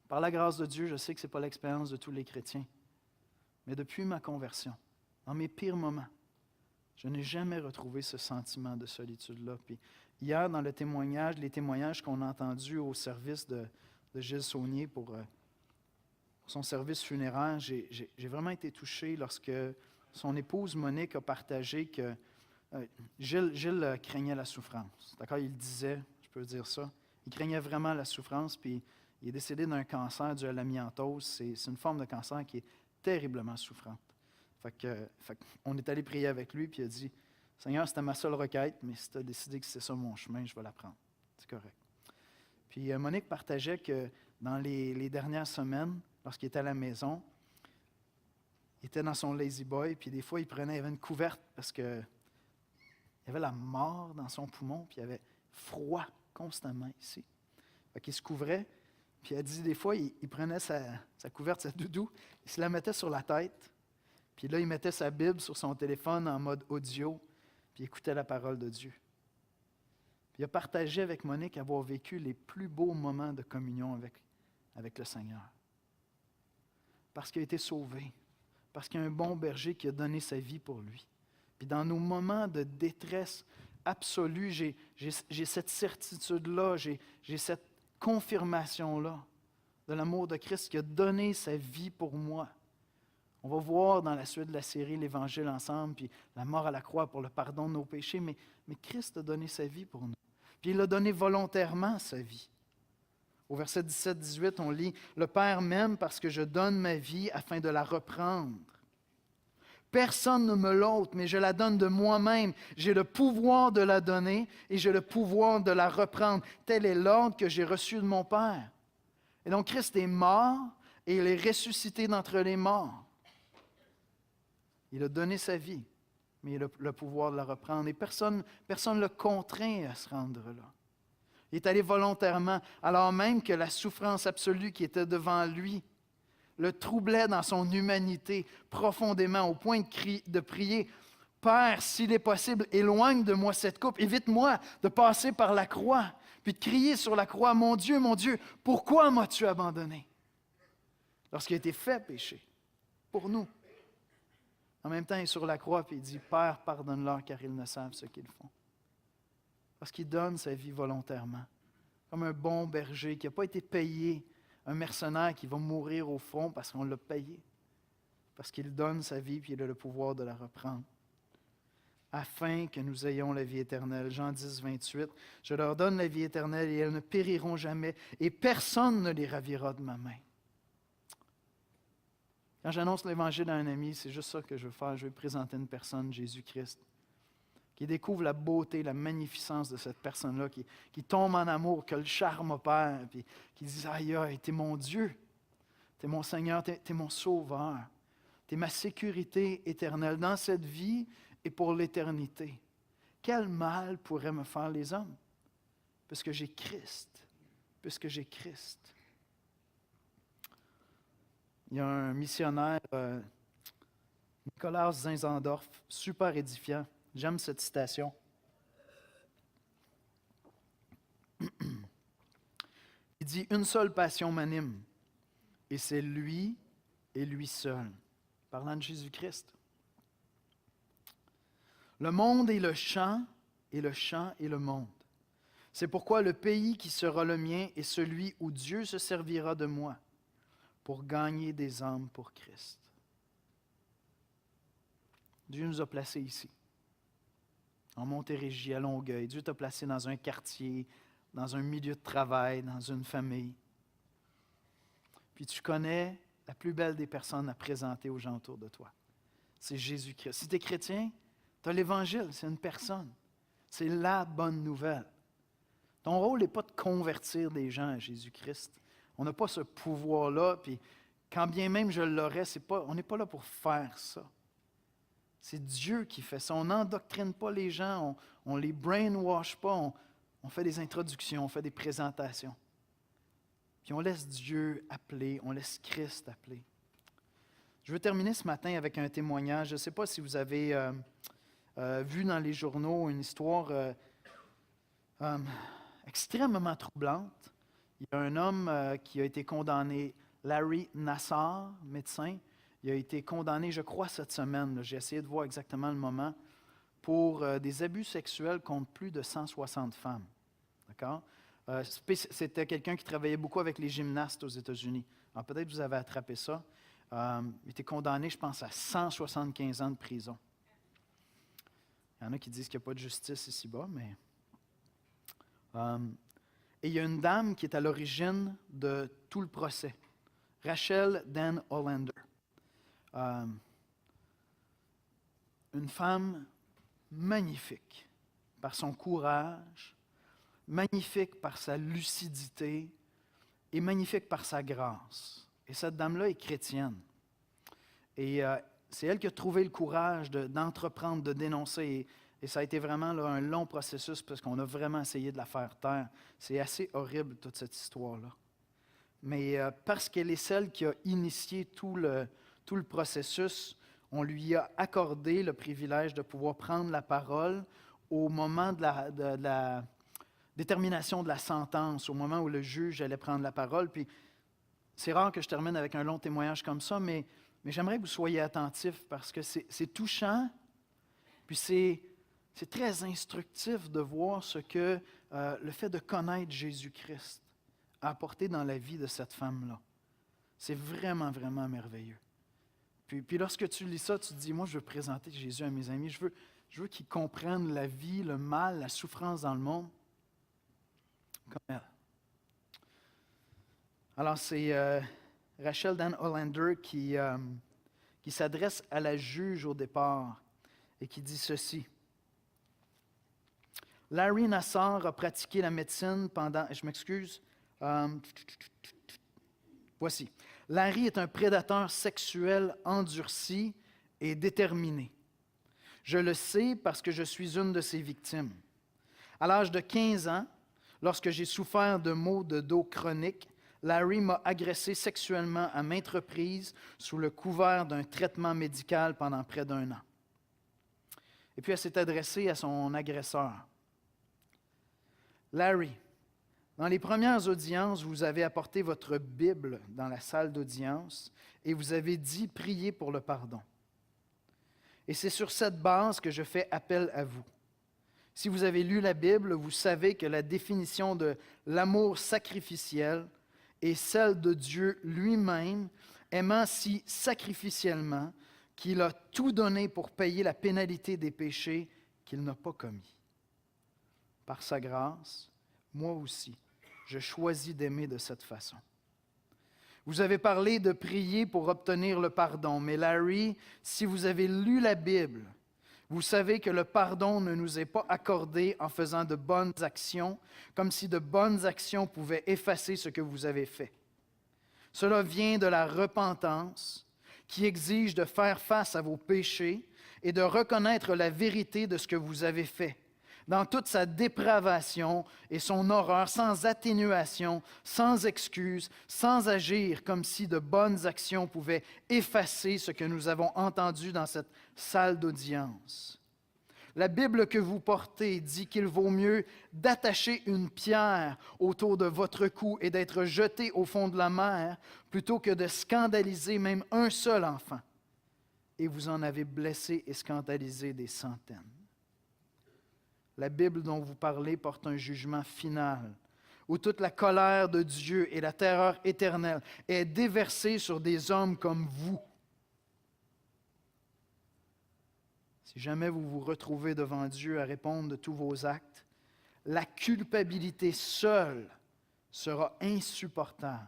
Par la grâce de Dieu, je sais que ce n'est pas l'expérience de tous les chrétiens. Mais depuis ma conversion, dans mes pires moments, je n'ai jamais retrouvé ce sentiment de solitude-là. Puis hier, dans les témoignages qu'on a entendus au service de Gilles Saunier pour son service funéraire, j'ai vraiment été touché lorsque son épouse Monique a partagé que Gilles craignait la souffrance. D'accord, il disait, je peux dire ça, il craignait vraiment la souffrance, puis il est décédé d'un cancer dû à l'amiantose. C'est une forme de cancer qui est terriblement souffrante. On est allé prier avec lui, puis il a dit, « Seigneur, c'était ma seule requête, mais si tu as décidé que c'est ça mon chemin, je vais la prendre. C'est correct. » Puis Monique partageait que dans les dernières semaines, lorsqu'il était à la maison, il était dans son lazy boy, puis des fois, il avait une couverte parce que il y avait la mort dans son poumon, puis il y avait froid constamment ici. Fait qu'il se couvrait, puis elle dit des fois, il prenait sa couverte, sa doudou, il se la mettait sur la tête, puis là, il mettait sa Bible sur son téléphone en mode audio, puis il écoutait la parole de Dieu. Puis il a partagé avec Monique avoir vécu les plus beaux moments de communion avec le Seigneur. Parce qu'il a été sauvé, parce qu'il y a un bon berger qui a donné sa vie pour lui. Puis dans nos moments de détresse absolue, j'ai cette certitude-là, j'ai cette confirmation-là de l'amour de Christ qui a donné sa vie pour moi. On va voir dans la suite de la série l'Évangile ensemble, puis la mort à la croix pour le pardon de nos péchés, mais Christ a donné sa vie pour nous. Puis il a donné volontairement sa vie. Au verset 17-18, on lit « Le Père m'aime parce que je donne ma vie afin de la reprendre. Personne ne me l'ôte, mais je la donne de moi-même. J'ai le pouvoir de la donner et j'ai le pouvoir de la reprendre. Tel est l'ordre que j'ai reçu de mon Père. » Et donc Christ est mort et il est ressuscité d'entre les morts. Il a donné sa vie, mais il a le pouvoir de la reprendre. Et personne ne le contraint à se rendre là. Il est allé volontairement, alors même que la souffrance absolue qui était devant lui le troublait dans son humanité profondément, au point de prier, « Père, s'il est possible, éloigne de moi cette coupe, évite-moi de passer par la croix. » Puis de crier sur la croix, « Mon Dieu, pourquoi m'as-tu abandonné? » Lorsqu'il a été fait péché, pour nous. En même temps, il est sur la croix, puis il dit, « Père, pardonne-leur, car ils ne savent ce qu'ils font. » Parce qu'il donne sa vie volontairement, comme un bon berger qui n'a pas été payé, un mercenaire qui va mourir au front parce qu'on l'a payé, parce qu'il donne sa vie puis il a le pouvoir de la reprendre, afin que nous ayons la vie éternelle. Jean 10, 28, « Je leur donne la vie éternelle et elles ne périront jamais, et personne ne les ravira de ma main. » Quand j'annonce l'Évangile à un ami, c'est juste ça que je veux faire. Je veux présenter une personne, Jésus-Christ, qui découvre la beauté, la magnificence de cette personne-là, qui tombe en amour, que le charme opère, puis qui dit « Aïe, aïe, t'es mon Dieu, t'es mon Seigneur, t'es mon Sauveur, t'es ma sécurité éternelle dans cette vie et pour l'éternité. Quel mal pourraient me faire les hommes? Puisque j'ai Christ, puisque j'ai Christ. » Il y a un missionnaire, Nicolas Zinzendorf, super édifiant. J'aime cette citation. Il dit « Une seule passion m'anime, et c'est lui et lui seul. » Parlant de Jésus-Christ. Le monde est le champ et le monde. C'est pourquoi le pays qui sera le mien est celui où Dieu se servira de moi pour gagner des âmes pour Christ. Dieu nous a placés ici. En Montérégie, à Longueuil. Dieu t'a placé dans un quartier, dans un milieu de travail, dans une famille. puis tu connais la plus belle des personnes à présenter aux gens autour de toi. C'est Jésus-Christ. Si tu es chrétien, tu as l'Évangile, c'est une personne. C'est la bonne nouvelle. Ton rôle n'est pas de convertir des gens à Jésus-Christ. On n'a pas ce pouvoir-là, puis quand bien même je l'aurais, on n'est pas là pour faire ça. C'est Dieu qui fait ça. On n'endoctrine pas les gens, on ne les brainwash pas, on fait des introductions, on fait des présentations. Puis on laisse Dieu appeler, on laisse Christ appeler. Je veux terminer ce matin avec un témoignage. Je ne sais pas si vous avez vu dans les journaux une histoire extrêmement troublante. Il y a un homme qui a été condamné, Larry Nassar, médecin. Il a été condamné, je crois, cette semaine. J'ai essayé de voir exactement le moment, pour des abus sexuels contre plus de 160 femmes. D'accord? C'était quelqu'un qui travaillait beaucoup avec les gymnastes aux États-Unis. Alors peut-être que vous avez attrapé ça. Il a été condamné, je pense, à 175 ans de prison. Il y en a qui disent qu'il n'y a pas de justice ici-bas, mais... et il y a une dame qui est à l'origine de tout le procès, Rachel Dan Hollander. Une femme magnifique par son courage, magnifique par sa lucidité et magnifique par sa grâce. Et cette dame-là est chrétienne. Et c'est elle qui a trouvé le courage d'entreprendre, de dénoncer. Et ça a été vraiment là, un long processus parce qu'on a vraiment essayé de la faire taire. C'est assez horrible, toute cette histoire-là. Mais parce qu'elle est celle qui a initié tout le processus, on lui a accordé le privilège de pouvoir prendre la parole au moment de la détermination de la sentence, au moment où le juge allait prendre la parole. Puis c'est rare que je termine avec un long témoignage comme ça, mais j'aimerais que vous soyez attentifs parce que c'est touchant, puis c'est très instructif de voir ce que le fait de connaître Jésus-Christ a apporté dans la vie de cette femme-là. C'est vraiment, vraiment merveilleux. Puis lorsque tu lis ça, tu te dis, moi, je veux présenter Jésus à mes amis. Je veux qu'ils comprennent la vie, le mal, la souffrance dans le monde comme elle. Alors, c'est Rachel Dan Hollander qui s'adresse à la juge au départ et qui dit ceci. Larry Nassar a pratiqué la médecine pendant... Je m'excuse. Voici. Larry est un prédateur sexuel endurci et déterminé. Je le sais parce que je suis une de ses victimes. À l'âge de 15 ans, lorsque j'ai souffert de maux de dos chroniques, Larry m'a agressé sexuellement à maintes reprises sous le couvert d'un traitement médical pendant près d'1 an. Et puis elle s'est adressée à son agresseur. Larry, dans les premières audiences, vous avez apporté votre Bible dans la salle d'audience et vous avez dit « Priez pour le pardon ». Et c'est sur cette base que je fais appel à vous. Si vous avez lu la Bible, vous savez que la définition de l'amour sacrificiel est celle de Dieu lui-même, aimant si sacrificiellement qu'il a tout donné pour payer la pénalité des péchés qu'il n'a pas commis. Par sa grâce, moi aussi, je choisis d'aimer de cette façon. Vous avez parlé de prier pour obtenir le pardon, mais Larry, si vous avez lu la Bible, vous savez que le pardon ne nous est pas accordé en faisant de bonnes actions, comme si de bonnes actions pouvaient effacer ce que vous avez fait. Cela vient de la repentance qui exige de faire face à vos péchés et de reconnaître la vérité de ce que vous avez fait, dans toute sa dépravation et son horreur, sans atténuation, sans excuse, sans agir comme si de bonnes actions pouvaient effacer ce que nous avons entendu dans cette salle d'audience. La Bible que vous portez dit qu'il vaut mieux d'attacher une pierre autour de votre cou et d'être jeté au fond de la mer plutôt que de scandaliser même un seul enfant. Et vous en avez blessé et scandalisé des centaines. La Bible dont vous parlez porte un jugement final, où toute la colère de Dieu et la terreur éternelle est déversée sur des hommes comme vous. Si jamais vous vous retrouvez devant Dieu à répondre de tous vos actes, la culpabilité seule sera insupportable.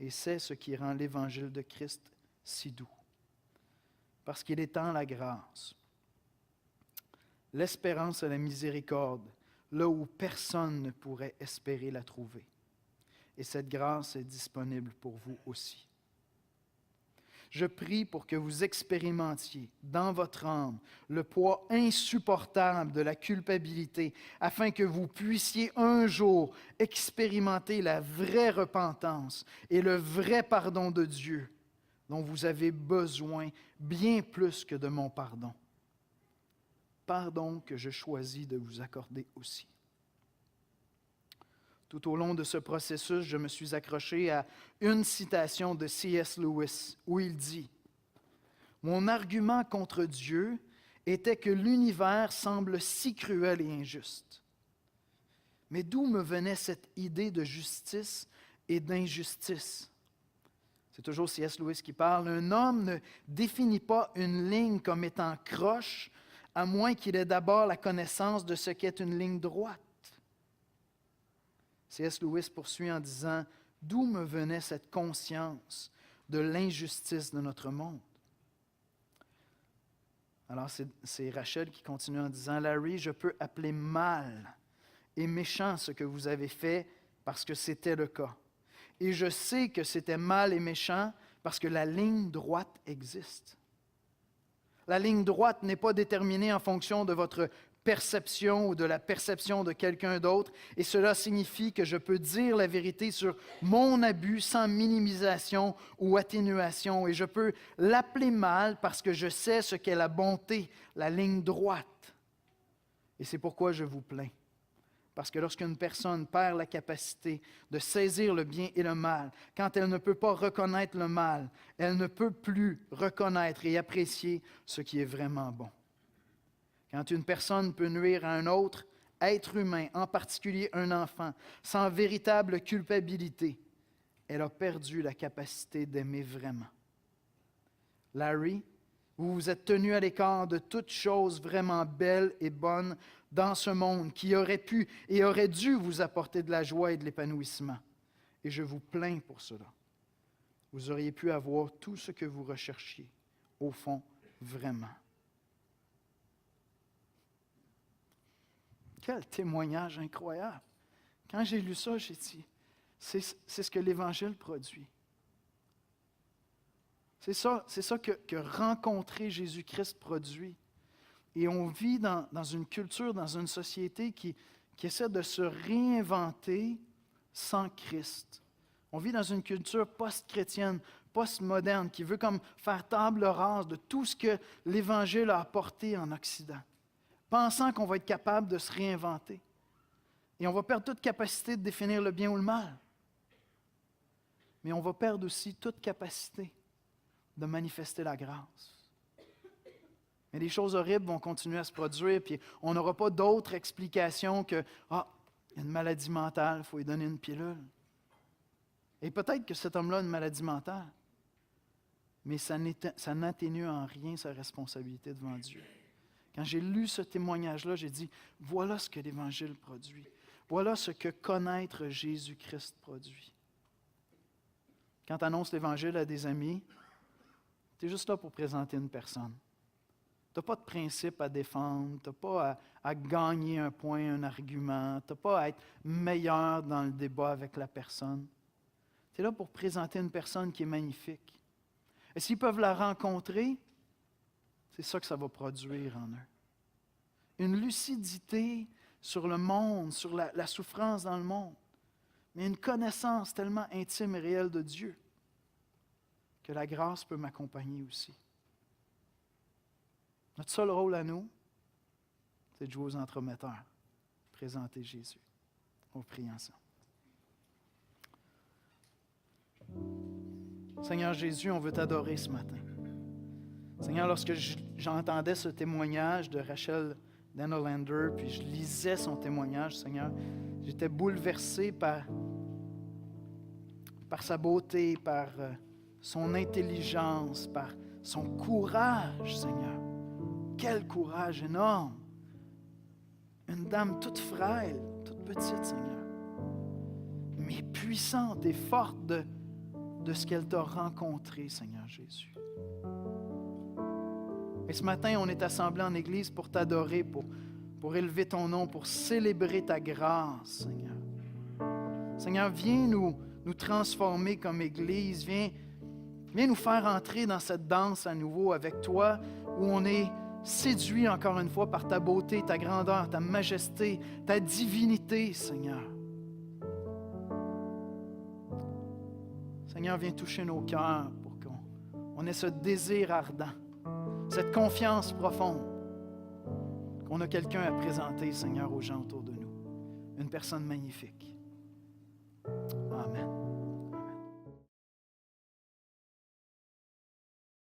Et c'est ce qui rend l'Évangile de Christ si doux. Parce qu'il étend la grâce, l'espérance et la miséricorde, là où personne ne pourrait espérer la trouver. Et cette grâce est disponible pour vous aussi. Je prie pour que vous expérimentiez dans votre âme le poids insupportable de la culpabilité, afin que vous puissiez un jour expérimenter la vraie repentance et le vrai pardon de Dieu, dont vous avez besoin bien plus que de mon pardon. Pardon que je choisis de vous accorder aussi. Tout au long de ce processus, je me suis accroché à une citation de C.S. Lewis, où il dit « Mon argument contre Dieu était que l'univers semble si cruel et injuste. Mais d'où me venait cette idée de justice et d'injustice? » C'est toujours C.S. Lewis qui parle. « Un homme ne définit pas une ligne comme étant croche, à moins qu'il ait d'abord la connaissance de ce qu'est une ligne droite. » C.S. Lewis poursuit en disant « D'où me venait cette conscience de l'injustice de notre monde? » Alors c'est Rachel qui continue en disant « Larry, je peux appeler mal et méchant ce que vous avez fait parce que c'était le cas. Et je sais que c'était mal et méchant parce que la ligne droite existe. La ligne droite n'est pas déterminée en fonction de votre perception ou de la perception de quelqu'un d'autre, et cela signifie que je peux dire la vérité sur mon abus sans minimisation ou atténuation, et je peux l'appeler mal parce que je sais ce qu'est la bonté, la ligne droite. Et c'est pourquoi je vous plains. Parce que lorsqu'une personne perd la capacité de saisir le bien et le mal, quand elle ne peut pas reconnaître le mal, elle ne peut plus reconnaître et apprécier ce qui est vraiment bon. Quand une personne peut nuire à un autre être humain, en particulier un enfant, sans véritable culpabilité, elle a perdu la capacité d'aimer vraiment. Larry, vous vous êtes tenu à l'écart de toute chose vraiment belle et bonne dans ce monde qui aurait pu et aurait dû vous apporter de la joie et de l'épanouissement. Et je vous plains pour cela. Vous auriez pu avoir tout ce que vous recherchiez, au fond, vraiment. Quel témoignage incroyable! Quand j'ai lu ça, j'ai dit, c'est ce que l'Évangile produit. C'est ça que rencontrer Jésus-Christ produit. Et on vit dans une culture, dans une société qui essaie de se réinventer sans Christ. On vit dans une culture post-chrétienne, post-moderne, qui veut comme faire table rase de tout ce que l'Évangile a apporté en Occident, pensant qu'on va être capable de se réinventer. Et on va perdre toute capacité de définir le bien ou le mal. Mais on va perdre aussi toute capacité de manifester la grâce. Mais les choses horribles vont continuer à se produire, puis on n'aura pas d'autre explication que « Ah, il y a une maladie mentale, il faut lui donner une pilule. » Et peut-être que cet homme-là a une maladie mentale, mais ça n'atténue en rien sa responsabilité devant Dieu. Quand j'ai lu ce témoignage-là, j'ai dit « Voilà ce que l'Évangile produit. Voilà ce que connaître Jésus-Christ produit. » Quand tu annonces l'Évangile à des amis, tu es juste là pour présenter une personne. Tu n'as pas de principe à défendre, tu n'as pas à gagner un point, un argument, tu n'as pas à être meilleur dans le débat avec la personne. Tu es là pour présenter une personne qui est magnifique. Et s'ils peuvent la rencontrer, c'est ça que ça va produire en eux. Une lucidité sur le monde, sur la souffrance dans le monde, mais une connaissance tellement intime et réelle de Dieu que la grâce peut m'accompagner aussi. Notre seul rôle à nous, c'est de jouer aux entremetteurs, présenter Jésus. On prie ensemble. Seigneur Jésus, on veut t'adorer ce matin. Seigneur, lorsque j'entendais ce témoignage de Rachel Denolander, puis je lisais son témoignage, Seigneur, j'étais bouleversé par sa beauté, par son intelligence, par son courage, Seigneur. Quel courage énorme! Une dame toute frêle, toute petite, Seigneur, mais puissante et forte de de ce qu'elle t'a rencontré, Seigneur Jésus. Et ce matin, on est assemblés en Église pour t'adorer, pour élever ton nom, pour célébrer ta grâce, Seigneur. Seigneur, viens nous transformer comme Église. Viens nous faire entrer dans cette danse à nouveau avec toi, où on est séduit encore une fois par ta beauté, ta grandeur, ta majesté, ta divinité, Seigneur. Seigneur, viens toucher nos cœurs pour qu'on ait ce désir ardent, cette confiance profonde, qu'on a quelqu'un à présenter, Seigneur, aux gens autour de nous. Une personne magnifique.